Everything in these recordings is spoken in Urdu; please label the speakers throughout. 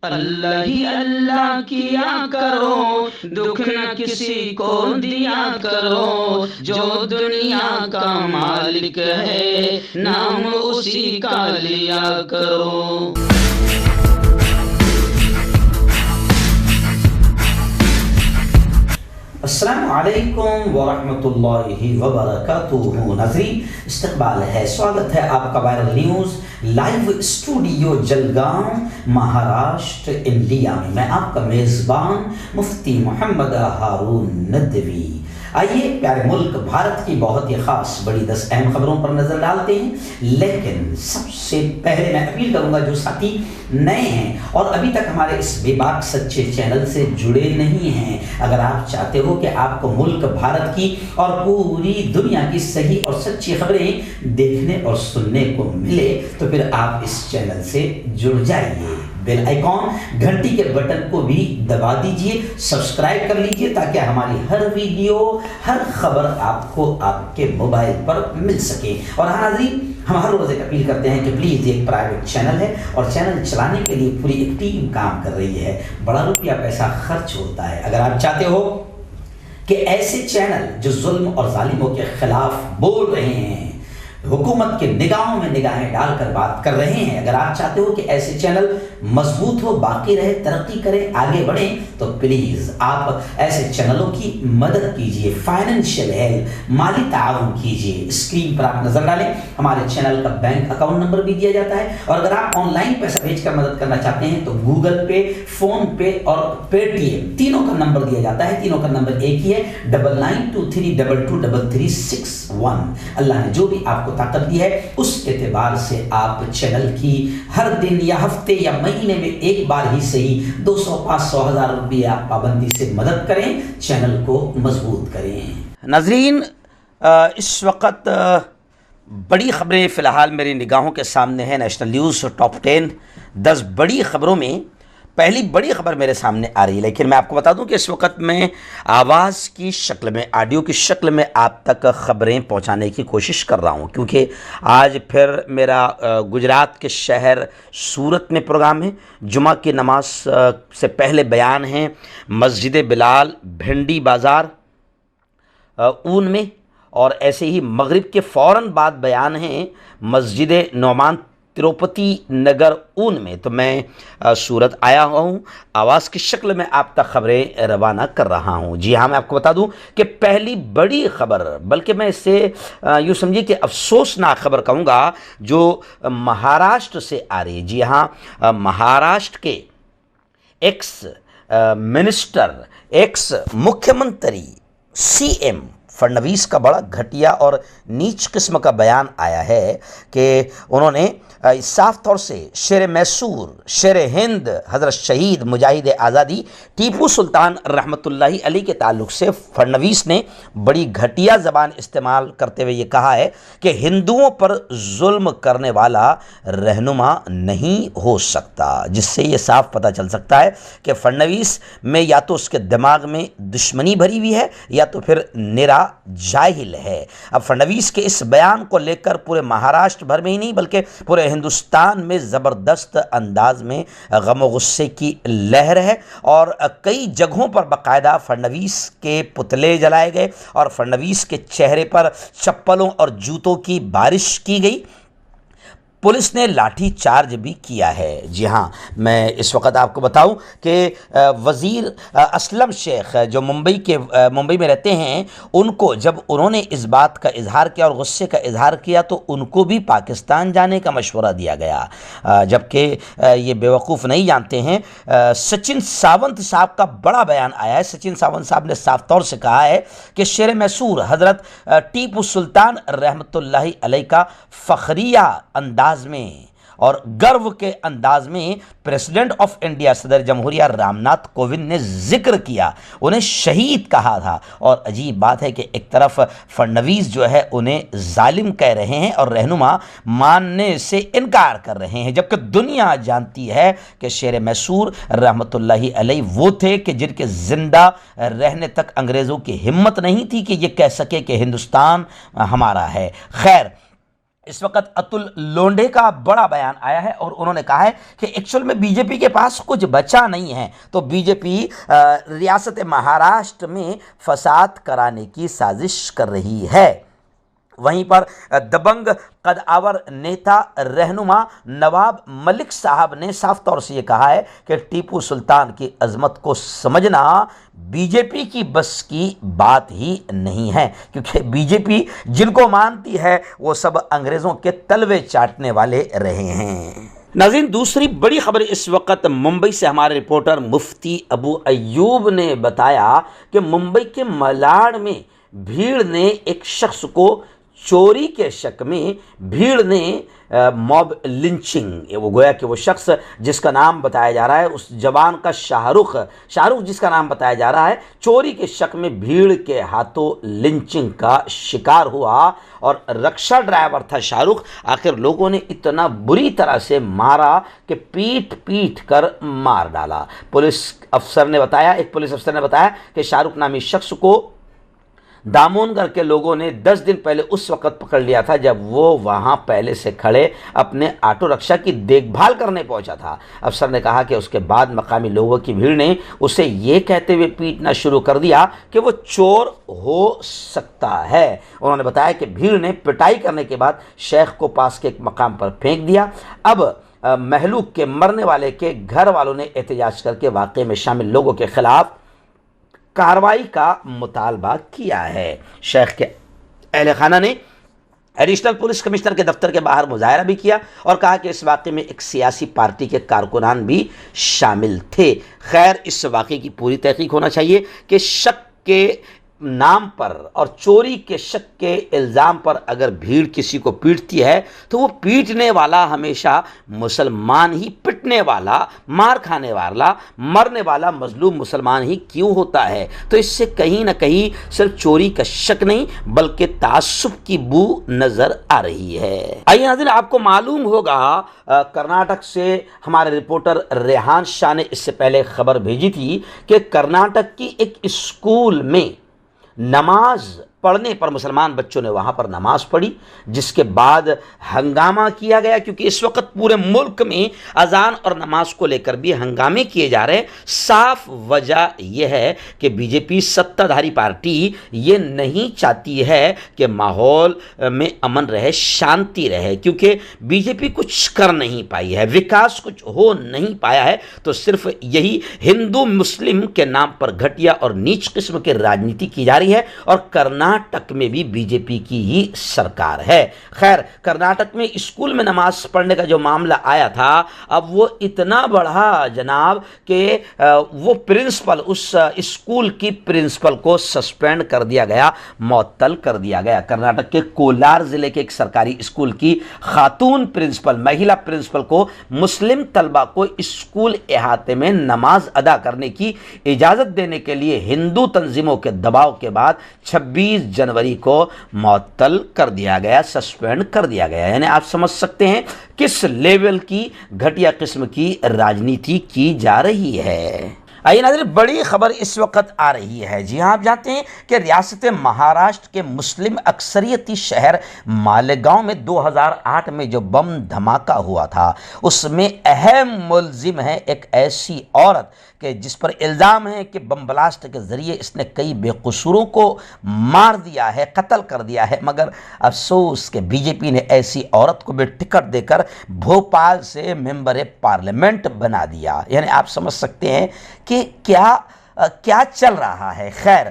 Speaker 1: اللہ ہی اللہ کیا کرو، دکھ نہ کسی کو دیا کرو، جو دنیا کا مالک ہے نام اسی کا لیا کرو۔
Speaker 2: السلام علیکم ورحمۃ اللہ وبرکاتہ۔ ناظرین، استقبال ہے، سواگت ہے آپ کا viral news live studio Jalgaon Maharashtra India میں آپ کا میزبان مفتی محمد ہارون ندوی۔ آئیے پیارے ملک بھارت کی بہت ہی خاص بڑی 10 اہم خبروں پر نظر ڈالتے ہیں، لیکن سب سے پہلے میں اپیل کروں گا جو ساتھی نئے ہیں اور ابھی تک ہمارے اس بے باک سچے چینل سے جڑے نہیں ہیں، اگر آپ چاہتے ہو کہ آپ کو ملک بھارت کی اور پوری دنیا کی صحیح اور سچی خبریں دیکھنے اور سننے کو ملے تو پھر آپ اس چینل سے جڑ جائیے۔ بیل آئیکن گھنٹی کے بٹن کو بھی دبا دیجئے، سبسکرائب کر لیجئے تاکہ ہماری ہر ویڈیو ہر خبر آپ کو آپ کے موبائل پر مل سکے۔ اور ناظرین، ہم ہر روز ایک اپیل کرتے ہیں کہ پلیز یہ ایک پرائیویٹ چینل ہے اور چینل چلانے کے لیے پوری ایک ٹیم کام کر رہی ہے، بڑا روپیہ پیسہ خرچ ہوتا ہے۔ اگر آپ چاہتے ہو کہ ایسے چینل جو ظلم اور ظالموں کے خلاف بول رہے ہیں، حکومت کے نگاہوں میں نگاہیں ڈال کر بات کر رہے ہیں، اگر آپ چاہتے ہو کہ ایسے چینل مضبوط ہو، باقی رہے، ترقی کریں، آگے بڑھیں، تو پلیز آپ ایسے چینلوں کی مدد کیجئے، فائنینشیل ہیلپ، مالی تعاون کیجئے۔ اسکرین پر آپ نظر ڈالیں، ہمارے چینل کا بینک اکاؤنٹ نمبر بھی دیا جاتا ہے، اور اگر آپ آن لائن پیسہ بھیج کر مدد کرنا چاہتے ہیں تو گوگل پے، فون پے اور پے ٹی ایم تینوں کا نمبر دیا جاتا ہے، تینوں کا نمبر ایک ہی ہے، 9923223361۔ اللہ نے جو بھی آپ کو طاقت دی ہے اس اعتبار سے آپ چینل کی ہر دن یا ہفتے یا مہینے میں ایک بار ہی صحیح 200 500 1000 روپیہ پابندی سے مدد کریں، چینل کو مضبوط کریں۔
Speaker 1: ناظرین، اس وقت بڑی خبریں فی الحال میری نگاہوں کے سامنے ہیں۔ نیشنل نیوز ٹاپ 10 بڑی خبروں میں پہلی بڑی خبر میرے سامنے آ رہی ہے، لیکن میں آپ کو بتا دوں کہ اس وقت میں آواز کی شکل میں، آڈیو کی شکل میں آپ تک خبریں پہنچانے کی کوشش کر رہا ہوں، کیونکہ آج پھر میرا گجرات کے شہر سورت میں پروگرام ہے۔ جمعہ کی نماز سے پہلے بیان ہیں مسجد بلال، بھنڈی بازار اون میں، اور ایسے ہی مغرب کے فوراً بعد بیان ہیں مسجد نعمان تروپتی نگر اون میں۔ تو میں سورت آیا ہوں، آواز کی شکل میں آپ تک خبریں روانہ کر رہا ہوں۔ جی ہاں، میں آپ کو بتا دوں کہ پہلی بڑی خبر، بلکہ میں اسے یوں سمجھیے کہ افسوسناک خبر کہوں گا، جو مہاراشٹر سے آ رہی ہے۔ جی ہاں، مہاراشٹر کے ایکس منسٹر، ایکس مکھیہ منتری، سی ایم فڈنویس کا بڑا گھٹیا اور نیچ قسم کا بیان آیا ہے کہ انہوں نے صاف طور سے شیر میسور، شیر ہند، حضرت شہید مجاہد آزادی ٹیپو سلطان رحمۃ اللہ علیہ کے تعلق سے فڈنویس نے بڑی گھٹیا زبان استعمال کرتے ہوئے یہ کہا ہے کہ ہندوؤں پر ظلم کرنے والا رہنما نہیں ہو سکتا، جس سے یہ صاف پتہ چل سکتا ہے کہ فڈنویس میں یا تو اس کے دماغ میں دشمنی بھری ہوئی ہے یا تو پھر نرا جاہل ہے۔ اب فڈنویس کے اس بیان کو لے کر پورے مہاراشٹر بھر میں ہی نہیں بلکہ پورے ہندوستان میں زبردست انداز میں غم و غصے کی لہر ہے، اور کئی جگہوں پر باقاعدہ فڈنویس کے پتلے جلائے گئے اور فڈنویس کے چہرے پر چپلوں اور جوتوں کی بارش کی گئی۔ پولیس نے لاٹھی چارج بھی کیا ہے۔ جی ہاں، میں اس وقت آپ کو بتاؤں کہ وزیر اسلم شیخ جو ممبئی میں رہتے ہیں، ان کو جب انہوں نے اس بات کا اظہار کیا اور غصے کا اظہار کیا تو ان کو بھی پاکستان جانے کا مشورہ دیا گیا، جبکہ یہ بیوقوف نہیں جانتے ہیں۔ سچن ساونت صاحب کا بڑا بیان آیا ہے۔ سچن ساونت صاحب نے صاف طور سے کہا ہے کہ شیر میسور حضرت ٹیپو سلطان رحمۃ اللہ علیہ کا فخریہ انداز میں اور گرو کے انداز میں پریزیڈنٹ آف انڈیا صدر جمہوریہ رام ناتھ کووند نے ذکر کیا، انہیں شہید کہا تھا۔ اور عجیب بات ہے کہ ایک طرف فڈنویس جو ہے انہیں ظالم کہہ رہے ہیں اور رہنما ماننے سے انکار کر رہے ہیں، جبکہ دنیا جانتی ہے کہ شیر میسور رحمۃ اللہ علیہ وہ تھے کہ جن کے زندہ رہنے تک انگریزوں کی ہمت نہیں تھی کہ یہ کہہ سکے کہ ہندوستان ہمارا ہے۔ خیر، اس وقت اتل لونڈے کا بڑا بیان آیا ہے اور انہوں نے کہا ہے کہ ایکچول میں بی جے پی کے پاس کچھ بچا نہیں ہے، تو بی جے پی ریاست مہاراشٹر میں فساد کرانے کی سازش کر رہی ہے۔ وہیں پر دبنگ قدآور نیتا رہنما نواب ملک صاحب نے صاف طور سے یہ کہا ہے کہ ٹیپو سلطان کی عظمت کو سمجھنا بی جے پی کی بس کی بات ہی نہیں ہے، کیونکہ بی جے پی جن کو مانتی ہے وہ سب انگریزوں کے تلوے چاٹنے والے رہے ہیں۔ ناظرین، دوسری بڑی خبر اس وقت ممبئی سے ہمارے رپورٹر مفتی ابو ایوب نے بتایا کہ ممبئی کے ملاڈ میں بھیڑ نے ایک شخص کو چوری کے شک میں بھیڑ نے موب لنچنگ، وہ گویا کہ وہ شخص جس کا نام بتایا جا رہا ہے، اس جوان کا شاہ رخ جس کا نام بتایا جا رہا ہے، چوری کے شک میں بھیڑ کے ہاتھوں لنچنگ کا شکار ہوا اور رکشہ ڈرائیور تھا شاہ رخ۔ آخر لوگوں نے اتنا بری طرح سے مارا کہ پیٹ کر مار ڈالا۔ ایک پولیس افسر نے بتایا کہ شاہ رخ نامی شخص کو دامونگڑ کے لوگوں نے 10 دن پہلے اس وقت پکڑ لیا تھا جب وہ وہاں پہلے سے کھڑے اپنے آٹو رکشہ کی دیکھ بھال کرنے پہنچا تھا۔ افسر نے کہا کہ اس کے بعد مقامی لوگوں کی بھیڑ نے اسے یہ کہتے ہوئے پیٹنا شروع کر دیا کہ وہ چور ہو سکتا ہے۔ انہوں نے بتایا کہ بھیڑ نے پٹائی کرنے کے بعد شیخ کو پاس کے ایک مقام پر پھینک دیا۔ اب مہلوک کے مرنے والے کے گھر والوں نے احتجاج کر کے واقعے میں شامل لوگوں کے خلاف کارروائی کا مطالبہ کیا ہے۔ شیخ کے اہل خانہ نے ایڈیشنل پولیس کمشنر کے دفتر کے باہر مظاہرہ بھی کیا اور کہا کہ اس واقعے میں ایک سیاسی پارٹی کے کارکنان بھی شامل تھے۔ خیر، اس واقعے کی پوری تحقیق ہونا چاہیے کہ شک کے نام پر اور چوری کے شک کے الزام پر اگر بھیڑ کسی کو پیٹتی ہے تو وہ پیٹنے والا ہمیشہ مسلمان ہی، پٹنے والا، مار کھانے والا، مرنے والا مظلوم مسلمان ہی کیوں ہوتا ہے؟ تو اس سے کہیں نہ کہیں صرف چوری کا شک نہیں بلکہ تعصب کی بو نظر آ رہی ہے۔ آئیے ناظرین، آپ کو معلوم ہوگا کرناٹک سے ہمارے رپورٹر ریحان شاہ نے اس سے پہلے خبر بھیجی تھی کہ کرناٹک کی ایک اسکول میں نماز پڑھنے پر مسلمان بچوں نے وہاں پر نماز پڑھی، جس کے بعد ہنگامہ کیا گیا، کیونکہ اس وقت پورے ملک میں اذان اور نماز کو لے کر بھی ہنگامے کیے جا رہے ہیں۔ صاف وجہ یہ ہے کہ بی جے پی ستہ دھاری پارٹی یہ نہیں چاہتی ہے کہ ماحول میں امن رہے، شانتی رہے، کیونکہ بی جے پی کچھ کر نہیں پائی ہے، وکاس کچھ ہو نہیں پایا ہے، تو صرف یہی ہندو مسلم کے نام پر گھٹیا اور نیچ قسم کی راجنیتی کی جا رہی ہے، اور کرناٹک میں بھی بی جے پی کی ہی سرکار ہے۔ خیر، کرناٹک میں اسکول میں نماز پڑھنے کا جو معاملہ آیا تھا، اب وہ اتنا بڑھا جناب کہ وہ پرنسپل، اس اسکول کی پرنسپل کو سسپینڈ کر دیا گیا، معطل کر دیا گیا۔ کرناٹک کے کولار ضلع کے ایک سرکاری اسکول کی خاتون پرنسپل، مہیلا پرنسپل کو مسلم طلبہ کو اسکول احاطے میں نماز ادا کرنے کی اجازت دینے کے لیے ہندو تنظیموں کے دباؤ کے بعد 26 جنوری کو معطل کر دیا گیا، سسپینڈ کر دیا گیا۔ یعنی آپ سمجھ سکتے ہیں کس لیول کی گھٹیا قسم کی راجنیتی کی جا رہی ہے۔ آئیے ناظرین، بڑی خبر اس وقت آ رہی ہے۔ جی ہاں، آپ جانتے ہیں کہ ریاست مہاراشٹر کے مسلم اکثریتی شہر مالیگاؤں میں 2008 میں جو بم دھماکہ ہوا تھا، اس میں اہم ملزم ہے ایک ایسی عورت کہ جس پر الزام ہے کہ بم بلاسٹ کے ذریعے اس نے کئی بے قصوروں کو مار دیا ہے، قتل کر دیا ہے، مگر افسوس کہ بی جے پی نے ایسی عورت کو بھی ٹکٹ دے کر بھوپال سے ممبر پارلیمنٹ بنا دیا۔ یعنی آپ سمجھ سکتے ہیں کہ کیا چل رہا ہے۔ خیر،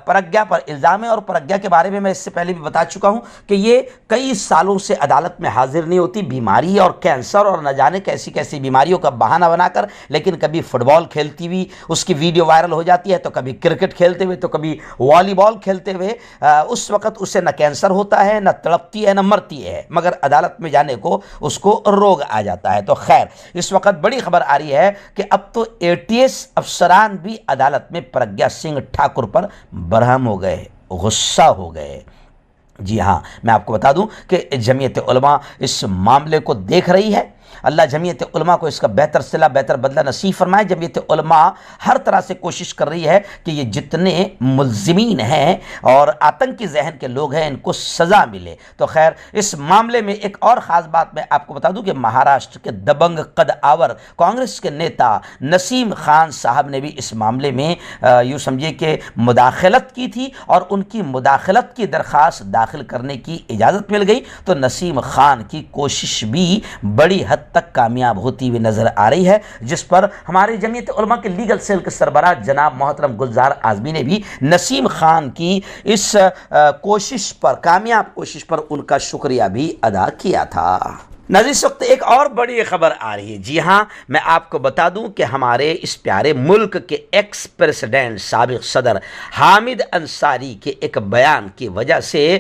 Speaker 1: پرگیا پر الزام ہے، اور پرگیا کے بارے میں اس سے پہلے بھی بتا چکا ہوں کہ یہ کئی سالوں سے عدالت میں حاضر نہیں ہوتی، بیماری اور کینسر اور نہ جانے کیسی بیماریوں کا بہانہ بنا کر، لیکن کبھی فٹ بال کھیلتی ہوئی اس کی ویڈیو وائرل ہو جاتی ہے، تو کبھی کرکٹ کھیلتے ہوئے، تو کبھی والی بال کھیلتے ہوئے۔ اس وقت اسے نہ کینسر ہوتا ہے، نہ تڑپتی ہے، نہ مرتی ہے، مگر عدالت میں جانے کو اس کو روگ آ جاتا ہے۔ تو خیر، اس وقت بڑی خبر آ رہی ہے کہ اب تو ATS افسران بھی عدالت میں پرگیا سنگھ ٹھاکر پر برہم ہو گئے، غصہ ہو گئے۔ جی ہاں، میں آپ کو بتا دوں کہ جمعیت علماء اس معاملے کو دیکھ رہی ہے اللہ جمعیت علماء کو اس کا بہتر صلہ بہتر بدلہ نصیب فرمائے۔ جمعیت علماء ہر طرح سے کوشش کر رہی ہے کہ یہ جتنے ملزمین ہیں اور آتنکی ذہن کے لوگ ہیں ان کو سزا ملے۔ تو خیر اس معاملے میں ایک اور خاص بات میں آپ کو بتا دوں کہ مہاراشٹر کے دبنگ قد آور کانگریس کے نیتا نسیم خان صاحب نے بھی اس معاملے میں یوں سمجھے کہ مداخلت کی تھی اور ان کی مداخلت کی درخواست داخل کرنے کی اجازت مل گئی، تو نسیم خان کی کوشش بھی بڑی حد تک کامیاب ہوتی ہوئی نظر آ رہی ہے، جس پر ہماری جمعیت علماء کے لیگل سیل کے سربراہ جناب محترم گلزار اعظمی نے بھی نسیم خان کی اس کوشش پر، کامیاب کوشش پر ان کا شکریہ بھی ادا کیا تھا۔ ناظرین اس وقت ایک اور بڑی خبر آ رہی ہے۔ جی ہاں، میں آپ کو بتا دوں کہ ہمارے اس پیارے ملک کے ایکس پریزیڈنٹ سابق صدر حامد انصاری کے ایک بیان کی وجہ سے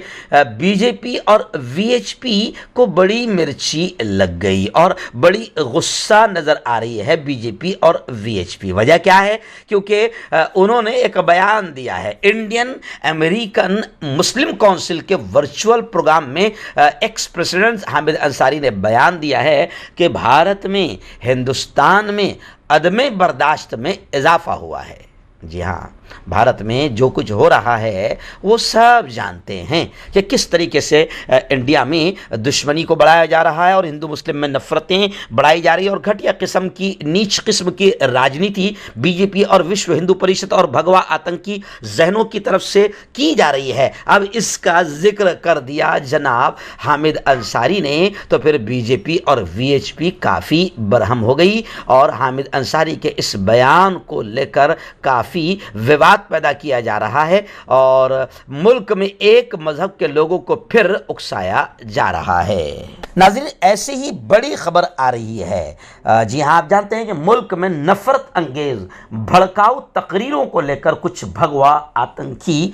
Speaker 1: بی جے پی اور وی ایچ پی کو بڑی مرچی لگ گئی اور بڑی غصہ نظر آ رہی ہے بی جے پی اور وی ایچ پی۔ وجہ کیا ہے؟ کیونکہ انہوں نے ایک بیان دیا ہے انڈین امریکن مسلم کونسل کے ورچوئل پروگرام میں ایکس پریزیڈنٹ حامد انصاری نے بیان دیا ہے کہ بھارت میں، ہندوستان میں عدم برداشت میں اضافہ ہوا ہے۔ جی ہاں، بھارت میں جو کچھ ہو رہا ہے وہ سب جانتے ہیں کہ کس طریقے سے انڈیا میں دشمنی کو بڑھایا جا رہا ہے اور ہندو مسلم میں نفرتیں بڑھائی جا رہی ہیں اور گھٹیا قسم کی، نیچ قسم کی راجنیتی بی جے پی اور وشو ہندو پریشد اور بھگوا آتنکی ذہنوں کی طرف سے کی جا رہی ہے۔ اب اس کا ذکر کر دیا جناب حامد انصاری نے تو پھر بی جے پی اور وی ایچ پی کافی برہم ہو گئی اور حامد انصاری کے اس بیان کو لے کر کافی وواد پیدا کیا جا رہا ہے اور ملک میں ایک مذہب کے لوگوں کو پھر اکسایا جا رہا ہے۔ ناظرین ایسے ہی بڑی خبر آ رہی ہے۔ جی ہاں، آپ جانتے ہیں کہ ملک میں نفرت انگیز بھڑکاؤ تقریروں کو لے کر کچھ بھگوا آتنکی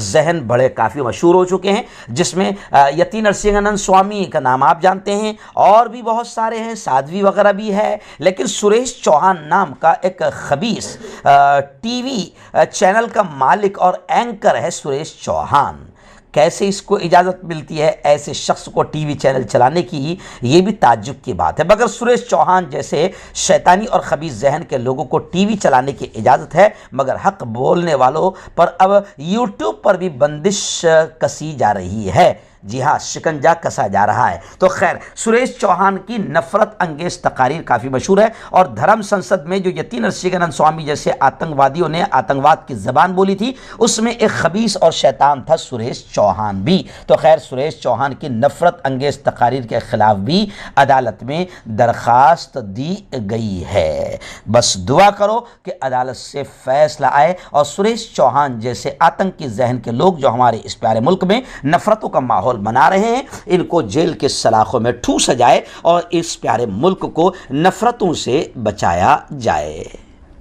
Speaker 1: ذہن بڑے کافی مشہور ہو چکے ہیں، جس میں یتی نرسنگھنن سوامی کا نام آپ جانتے ہیں اور بھی بہت سارے ہیں، سادھوی وغیرہ بھی ہے، لیکن سریش چوہان نام کا ایک خبیث ٹی وی چینل کا مالک اور اینکر ہے سریش چوہان۔ کیسے اس کو اجازت ملتی ہے ایسے شخص کو ٹی وی چینل چلانے کی؟ یہ بھی تعجب کی بات ہے۔ مگر سریش چوہان جیسے شیطانی اور خبیث ذہن کے لوگوں کو ٹی وی چلانے کی اجازت ہے، مگر حق بولنے والوں پر اب یوٹیوب پر بھی بندش کسی جا رہی ہے۔ جی ہاں، شکنجہ کسا جا رہا ہے۔ تو خیر سریش چوہان کی نفرت انگیز تقاریر کافی مشہور ہے اور دھرم سنسد میں جو یتی نرسنگھنن سوامی جیسے آتنکوادیوں نے آتنکواد کی زبان بولی تھی، اس میں ایک خبیث اور شیطان تھا سریش چوہان بھی۔ تو خیر سریش چوہان کی نفرت انگیز تقاریر کے خلاف بھی عدالت میں درخواست دی گئی ہے۔ بس دعا کرو کہ عدالت سے فیصلہ آئے اور سریش چوہان جیسے آتنکی ذہن کے لوگ جو ہمارے اس پیارے ملک میں نفرتوں کا ماحول بنا رہے ہیں، ان کو جیل کے سلاخوں میں ٹھوسا جائے اور اس پیارے ملک کو نفرتوں سے بچایا جائے۔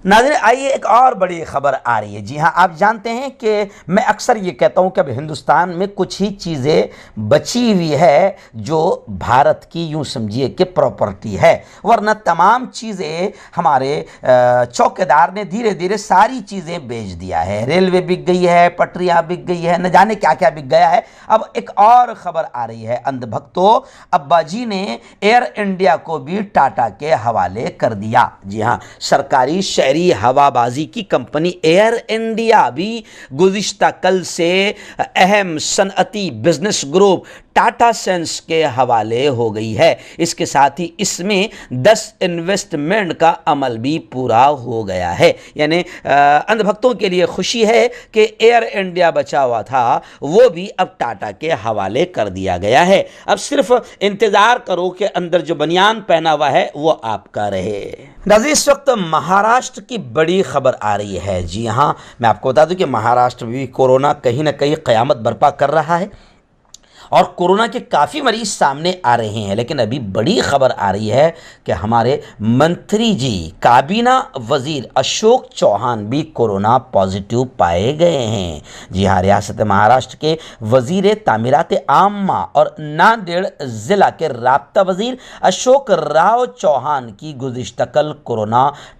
Speaker 1: ناظرین آئیے ایک اور بڑی خبر آ رہی ہے۔ جی ہاں، آپ جانتے ہیں کہ میں اکثر یہ کہتا ہوں کہ اب ہندوستان میں کچھ ہی چیزیں بچی ہوئی ہے جو بھارت کی یوں سمجھیے کہ پراپرٹی ہے، ورنہ تمام چیزیں ہمارے چوکیدار نے دھیرے دھیرے ساری چیزیں بیچ دیا ہے۔ ریلوے بک گئی ہے، پٹریاں بک گئی ہے، نہ جانے کیا کیا بک گیا ہے۔ اب ایک اور خبر آ رہی ہے اندھ بھکتو، ابا جی نے ایئر انڈیا کو بھی ٹاٹا کے حوالے کر دیا۔ جی ہاں، سرکاری ہوا بازی کی کمپنی ایئر انڈیا بھی گزشتہ کل سے اہم صنعتی بزنس گروپ ٹاٹا سینس کے حوالے ہو گئی ہے۔ اس کے ساتھ ہی اس میں 10 انویسٹمنٹ کا عمل بھی پورا ہو گیا ہے۔ یعنی اندھ بھکتوں کے لیے خوشی ہے کہ ایئر انڈیا بچا ہوا تھا وہ بھی اب ٹاٹا کے حوالے کر دیا گیا ہے۔ اب صرف انتظار کرو کہ اندر جو بنیان پہنا ہوا ہے وہ آپ کا رہے۔ ناظرین اس وقت مہاراشٹر کی بڑی خبر آ رہی ہے۔ جی ہاں، میں آپ کو بتا دوں کہ مہاراشٹر میں بھی کورونا کہیں نہ کہیں قیامت برپا کر رہا ہے اور کورونا کے کافی مریض سامنے آ رہے ہیں، لیکن ابھی بڑی خبر آ رہی ہے کہ ہمارے منتری جی کابینہ وزیر اشوک چوہان بھی کورونا پازیٹیو پائے گئے ہیں۔ جی ہاں، ریاست مہاراشٹر کے وزیر تعمیرات عامہ اور ناندیڑ ضلع کے رابطہ وزیر اشوک راؤ چوہان کی گزشتہ کل کورونا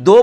Speaker 1: 2